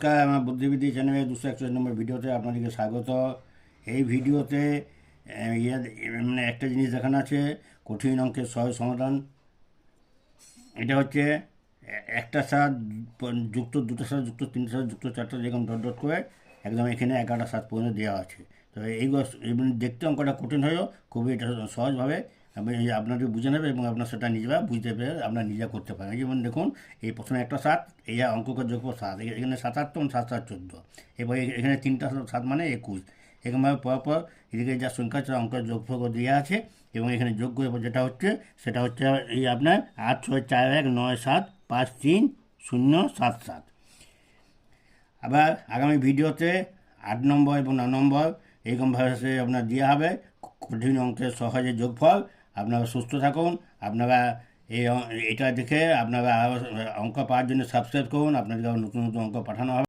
নমস্কার, আমার বুদ্ধিবৃদ্ধি চ্যানেলের 261 নম্বর ভিডিওতে আপনাদেরকে স্বাগত। এই ভিডিওতে মানে একটা জিনিস দেখানো আছে, কঠিন অঙ্কের সহজ সমাধান। এটা হচ্ছে একটা সাত যুক্ত দুটো সাত যুক্ত তিনটে সাত যুক্ত চারটে, যেরকম ডট ডট করে একদম এখানে 11টা সাত পর্যন্ত দেওয়া আছে। তো এইগুলো দেখতে অঙ্কটা কঠিন হলেও খুবই এটা সহজভাবে আপনাদের বুঝে নেবে এবং আপনার সেটা নিজেরা বুঝতে পেরে আপনার নিজে করতে পারেন। যেমন দেখুন, এই প্রথমে একটা সাত, এই অঙ্ককে যোগফল সাত, এখানে সাত আট তখন সাত সাত 14, এবার এখানে তিনটা সাত মানে 21। এরকমভাবে পর এদিকে যা সংখ্যা আছে অঙ্কের যোগফল দেওয়া আছে এবং এখানে যোগ করে সেটা হচ্ছে এই আপনার 8 6 4 1 9 7 5 3 0 7 7। আবার আগামী ভিডিওতে 8 নম্বর এবং 9 নম্বর এইরকমভাবে আপনার দেওয়া হবে কঠিন অঙ্কের সহজে যোগফল। আপনারা সুস্থ থাকুন। আপনারা এটা দেখে আপনারা অঙ্ক পাওয়ার জন্য সাবস্ক্রাইব করুন। আপনাদের নতুন নতুন অঙ্ক পাঠানো হবে।